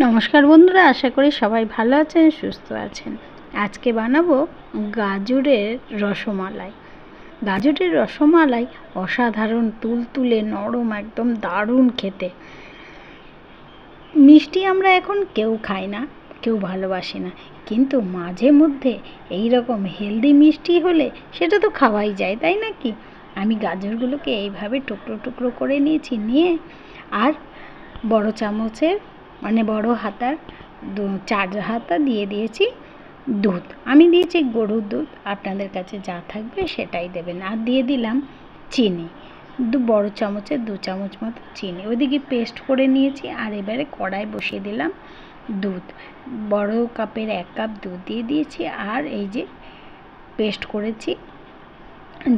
নমস্কার বন্ধুরা, আশা করি সবাই ভালো আছেন, সুস্থ আছেন। আজকে বানাবো গাজরের রসমালাই। গাজরের রসমালাই অসাধারণ তুলতুলে নরম, একদম দারুণ খেতে। মিষ্টি আমরা এখন কেউ খাই না, কেউ ভালোবাসি না, কিন্তু মাঝে মধ্যে এই রকম হেলদি মিষ্টি হলে সেটা তো খাওয়াই যায়, তাই না কি? আমি গাজরগুলোকে এইভাবে টুকরো টুকরো করে নিয়েছি, নিয়ে আর বড় চামচের বড় হাতার 4 হাতা দিয়ে দিয়েছি দুধ। আমি দিয়েছি গরুর দুধ, আপনাদের কাছে যা থাকবে সেটাই দেবেন। আর দিয়ে দিলাম চিনি, বড় চামচের 2 চামচ মতো চিনি। ওইদিকে পেস্ট করে নিয়েছি। আর এবারে কড়াই বসিয়ে দিলাম দুধ, বড় কাপের 1 কাপ দুধ দিয়ে দিয়েছি। আর এই যে পেস্ট করেছি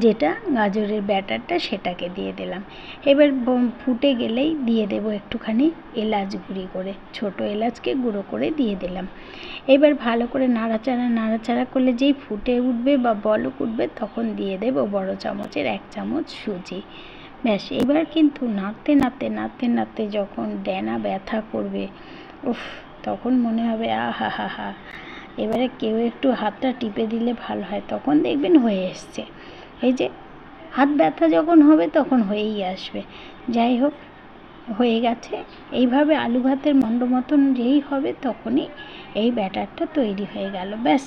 যেটা গাজরের ব্যাটারটা, সেটাকে দিয়ে দিলাম। এবার ফুটে গেলেই দিয়ে দেব একটুখানি এলাচ গুঁড়ি করে, ছোট এলাচকে গুঁড়ো করে দিয়ে দিলাম। এবার ভালো করে নাড়াচাড়া করলে যেই ফুটে উঠবে বা বলক উঠবে, তখন দিয়ে দেব বড় চামচের 1 চামচ সুজি। ব্যাস, এবার কিন্তু নাড়তে নাড়তে যখন ডেনা ব্যথা করবে, উফ, তখন মনে হবে আহা হা হা। এবারে কেউ একটু হাতটা টিপে দিলে ভালো হয়, তখন দেখবেন হয়ে এসছে। এই যে হাত ব্যথা যখন হবে তখন হয়েই আসবে। যাই হোক, হয়ে গেছে। এইভাবে আলু ভাতের মন্ড মতন যেই হবে, তখনই এই ব্যাটারটা তৈরি হয়ে গেল। ব্যাস,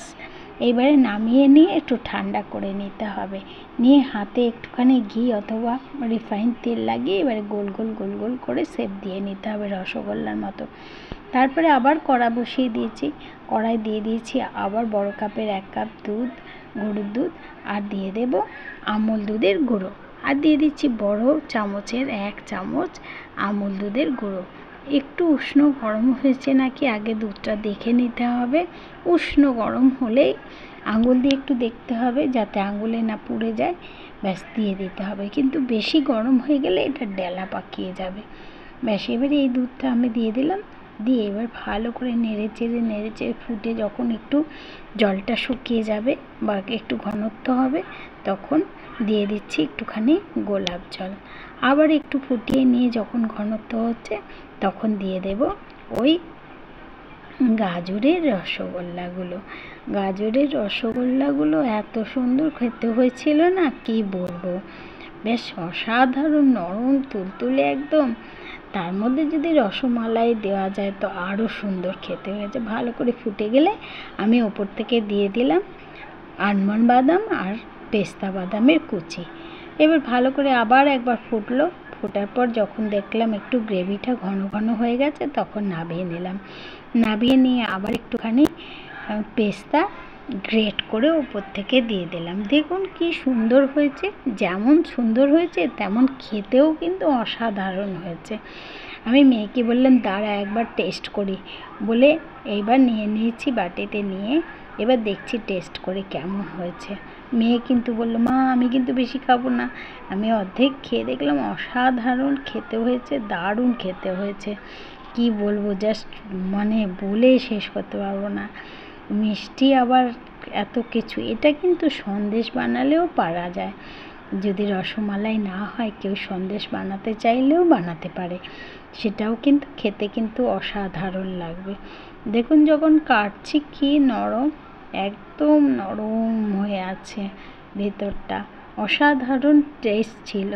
এইবারে নামিয়ে নিয়ে একটু ঠান্ডা করে নিতে হবে। নিয়ে হাতে একটুখানি ঘি অথবা রিফাইন তেল লাগিয়ে এবারে গোল গোল করে শেপ দিয়ে নিতে হবে রসগোল্লার মতো। তারপরে আবার কড়া বসিয়ে দিয়েছি, কড়াই দিয়ে দিয়েছি আবার বড় কাপের 1 কাপ দুধ, গরুর দুধ। আর দিয়ে দেব আমুল দুধের গুঁড়ো। আর দিয়ে দিচ্ছি বড় চামচের 1 চামচ আমুল দুধের গুঁড়ো। একটু উষ্ণ গরম হয়েছে নাকি আগে দুধটা দেখে নিতে হবে। উষ্ণ গরম হলেই আঙুল দিয়ে একটু দেখতে হবে যাতে আঙুলে না পুড়ে যায়, ব্যাস দিয়ে দিতে হবে। কিন্তু বেশি গরম হয়ে গেলে এটা ডেলা পাকিয়ে যাবে। ব্যাস, এবারে এই দুধটা আমি দিয়ে দিলাম। দিয়ে এবার ভালো করে নেড়ে চেড়ে ফুটে যখন একটু জলটা শুকিয়ে যাবে বা একটু ঘনত্ব হবে, তখন দিয়ে দিচ্ছি একটুখানি গোলাপ জল। আবার একটু ফুটিয়ে নিয়ে যখন ঘনত্ব হচ্ছে, তখন দিয়ে দেব ওই গাজরের রসগোল্লাগুলো। গাজরের রসগোল্লাগুলো এত সুন্দর খেতে হয়েছিল না, কি বলবো। বেশ অসাধারণ নরম তুলতুলে একদম। তার মধ্যে যদি রসমালাই দেওয়া যায় তো আরও সুন্দর খেতে হয়েছে। ভালো করে ফুটে গেলে আমি ওপর থেকে দিয়ে দিলাম আলমন্ড বাদাম আর পেস্তা বাদামের কুচি। এবার ভালো করে আবার একবার ফুটলো। ফোটার পর যখন দেখলাম একটু গ্রেভিটা ঘন হয়ে গেছে, তখন নামিয়ে নিলাম। নামিয়ে নিয়ে আবার একটুখানি পেস্তা গ্রেট করে ওপর থেকে দিয়ে দিলাম। দেখুন কি সুন্দর হয়েছে। যেমন সুন্দর হয়েছে তেমন খেতেও কিন্তু অসাধারণ হয়েছে। আমি মেয়েকে বললাম দাঁড়া একবার টেস্ট করি, বলে এইবার নিয়ে নিয়েছি বাটিতে নিয়ে। এবার দেখছি টেস্ট করে কেমন হয়েছে। মেয়ে কিন্তু বললো মা আমি কিন্তু বেশি খাবো না। আমি অর্ধেক খেয়ে দেখলাম অসাধারণ খেতে হয়েছে, দারুণ খেতে হয়েছে। কি বলবো, জাস্ট বলে শেষ করতে পারবো না। মিষ্টি আবার এত কিছু। এটা কিন্তু সন্দেশ বানালেও পারা যায়। যদি রসমালাই না হয়, কেউ সন্দেশ বানাতে চাইলেও বানাতে পারে, সেটাও কিন্তু খেতে কিন্তু অসাধারণ লাগবে। দেখুন যখন কাটছি কি নরম, একদম নরম হয়ে আছে ভেতরটা। অসাধারণ টেস্ট ছিল।